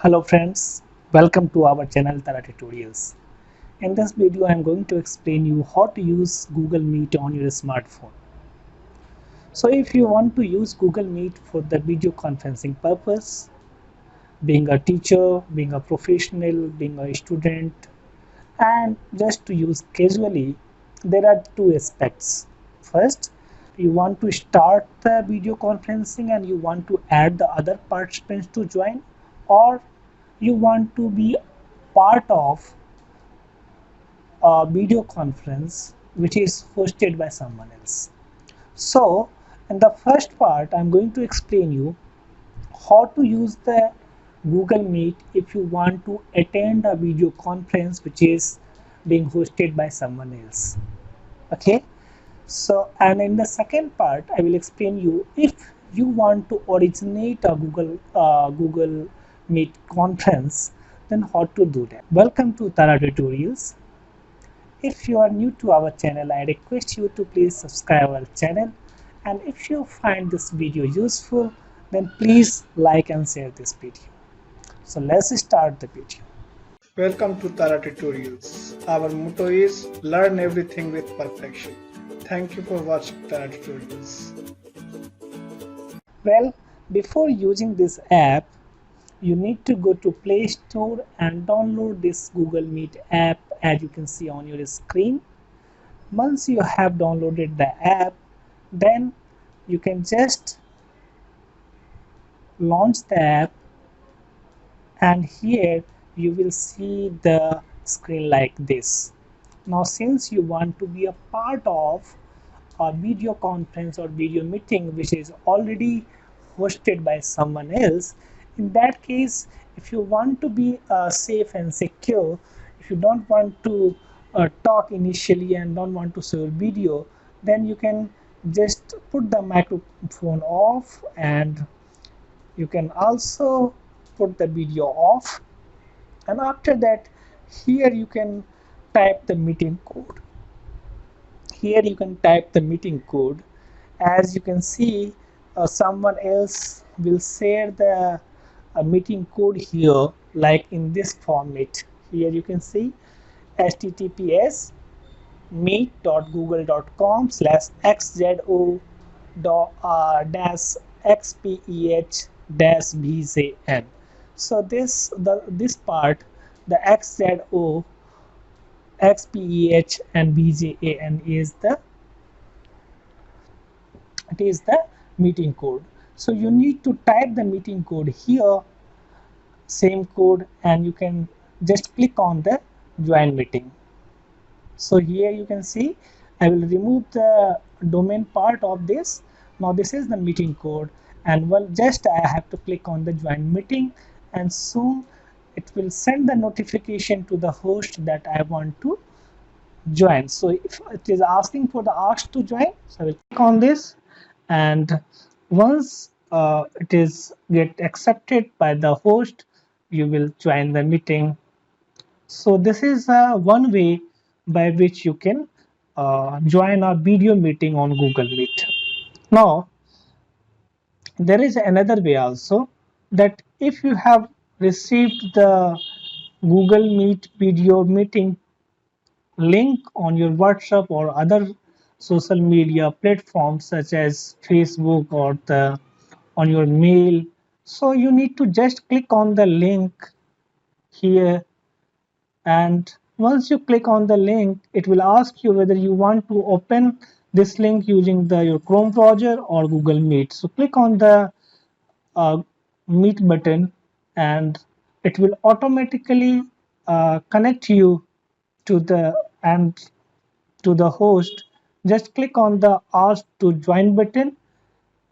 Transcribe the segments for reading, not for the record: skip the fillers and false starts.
Hello friends, welcome to our channel Tara Tutorials. In this video I am going to explain you how to use Google Meet on your smartphone. So if you want to use Google Meet for the video conferencing purpose, being a teacher, being a professional, being a student, and just to use casually, there are two aspects. First, you want to start the video conferencing and you want to add the other participants to join, or you want to be part of a video conference which is hosted by someone else. So in the first part I'm going to explain you how to use the Google Meet if you want to attend a video conference which is being hosted by someone else. Okay, so and in the second part I will explain you if you want to originate a Google Meet conference, then how to do that. Welcome to Tara Tutorials. If you are new to our channel, I request you to please subscribe our channel, and if you find this video useful, then please like and share this video. So let's start the video. Welcome to Tara Tutorials. Our motto is learn everything with perfection. Thank you for watching Tara Tutorials. Well, before using this app, you need to go to Play Store and download this Google Meet app as you can see on your screen. Once you have downloaded the app, then you can just launch the app, and here you will see the screen like this. Now since you want to be a part of a video conference or video meeting which is already hosted by someone else, in that case, if you want to be safe and secure, if you don't want to talk initially and don't want to show video, then you can just put the microphone off, and you can also put the video off, and after that here you can type the meeting code. Here you can type the meeting code. As you can see, someone else will share the meeting code here, like in this format. Here you can see https meet.google.com/xzo dash xpeh dash bjn. So this part, the xzo, xpeh and bjan is the meeting code. So you need to type the meeting code here, same code, and you can just click on the join meeting. So here you can see I will remove the domain part of this. Now this is the meeting code, and well, just I have to click on the join meeting, and soon it will send the notification to the host that I want to join. So if it is asking for the ask to join, so I will click on this, and once it is get accepted by the host, you will join the meeting. So this is one way by which you can join a video meeting on Google Meet. Now there is another way also, that if you have received the Google Meet video meeting link on your WhatsApp or other social media platforms such as Facebook or on your mail, so you need to just click on the link here, and once you click on the link, it will ask you whether you want to open this link using your Chrome browser or Google Meet. So click on the Meet button, and it will automatically connect you to the host. Just click on the ask to join button,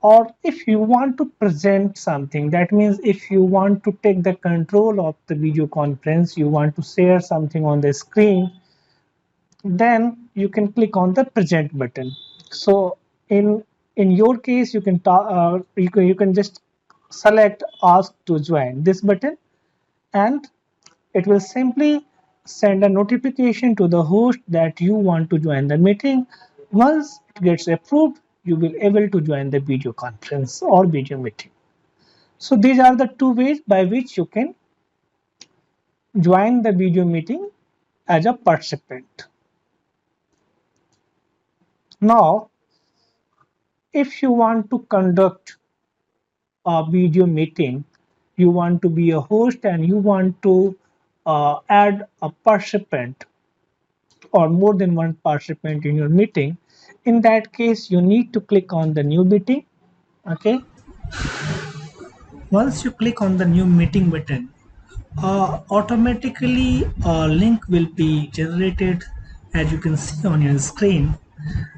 or if you want to present something, that means if you want to take the control of the video conference, you want to share something on the screen, then you can click on the present button. So in your case, you can just select ask to join this button, and it will simply send a notification to the host that you want to join the meeting. Once it gets approved, you will able to join the video conference or video meeting. So these are the two ways by which you can join the video meeting as a participant. Now, if you want to conduct a video meeting, you want to be a host and you want to add a participant or more than one participant in your meeting. In that case, you need to click on the new meeting. Okay. Once you click on the new meeting button, automatically a link will be generated. As you can see on your screen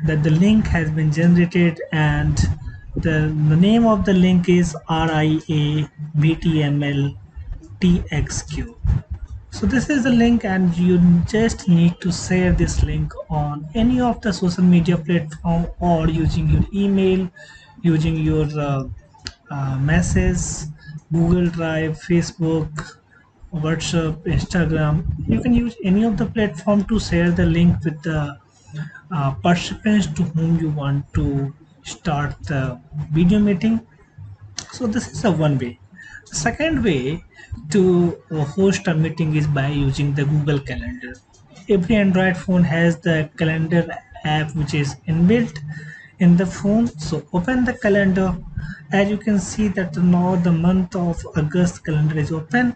that the link has been generated, and the name of the link is RIABTML So this is the link, and you just need to share this link on any of the social media platform or using your email, using your message, Google Drive, Facebook, WhatsApp, Instagram. You can use any of the platform to share the link with the participants to whom you want to start the video meeting. So this is a one way. The second way to host a meeting is by using the Google Calendar. Every Android phone has the calendar app which is inbuilt in the phone. So open the calendar. As you can see that now the month of August calendar is open.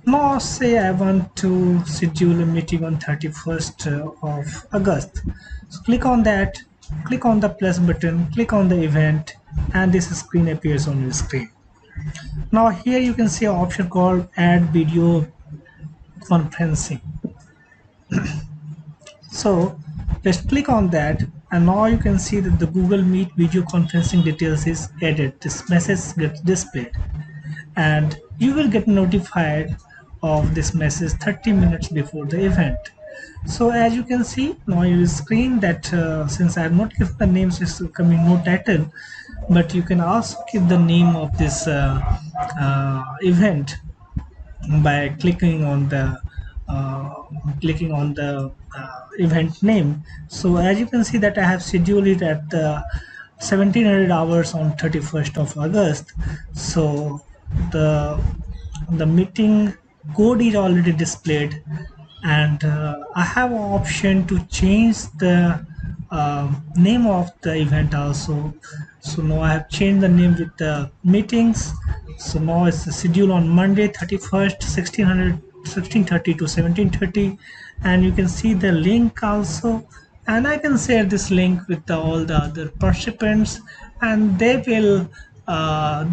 Now say I want to schedule a meeting on 31st of August. So click on that, click on the plus button, click on the event, and this screen appears on your screen. Now here you can see an option called add video conferencing. So let's click on that, and now you can see that the Google Meet video conferencing details is added. This message gets displayed and you will get notified of this message 30 minutes before the event. So as you can see now your screen that since I have not given the names, is coming no title, but you can also give the name of this event by clicking on the event name. So as you can see that I have scheduled it at 1700 hours on 31st of August. So the meeting code is already displayed, and I have an option to change the name of the event also. So now I have changed the name with the meetings. So now it's the schedule on Monday 31st 1630 to 1730, and you can see the link also, and I can share this link with all the other participants, and they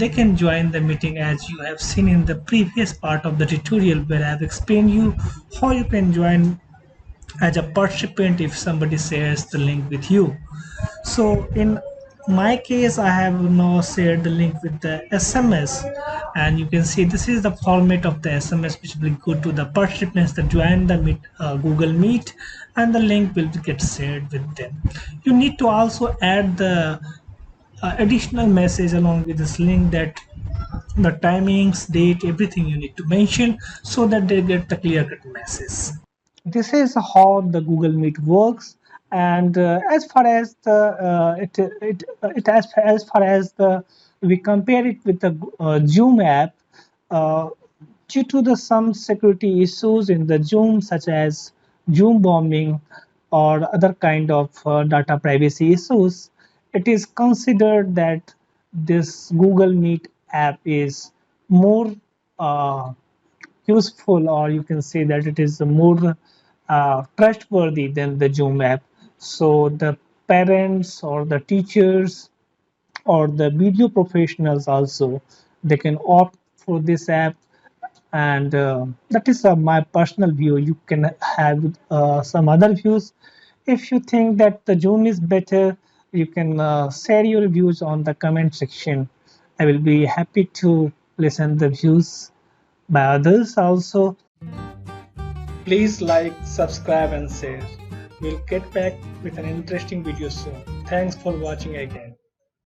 can join the meeting. As you have seen in the previous part of the tutorial where I have explained you how you can join as a participant if somebody shares the link with you. So in my case I have now shared the link with the SMS, and you can see this is the format of the SMS which will go to the participants that join the Google Meet, and the link will get shared with them. You need to also add the additional message along with this link, that the timings, date, everything you need to mention so that they get the clear cut message. This is how the Google Meet works, and as far as the as far as the we compare it with the Zoom app, uh, due to the some security issues in the Zoom, such as Zoom bombing or other kind of data privacy issues, it is considered that this Google Meet app is more useful, or you can say that it is more trustworthy than the Zoom app. So the parents or the teachers or the video professionals also, they can opt for this app, and that is my personal view. You can have some other views. If you think that the Zoom is better, you can share your views on the comment section. I will be happy to listen the views by others also. Please like, subscribe and share. We'll get back with an interesting video soon. Thanks for watching again.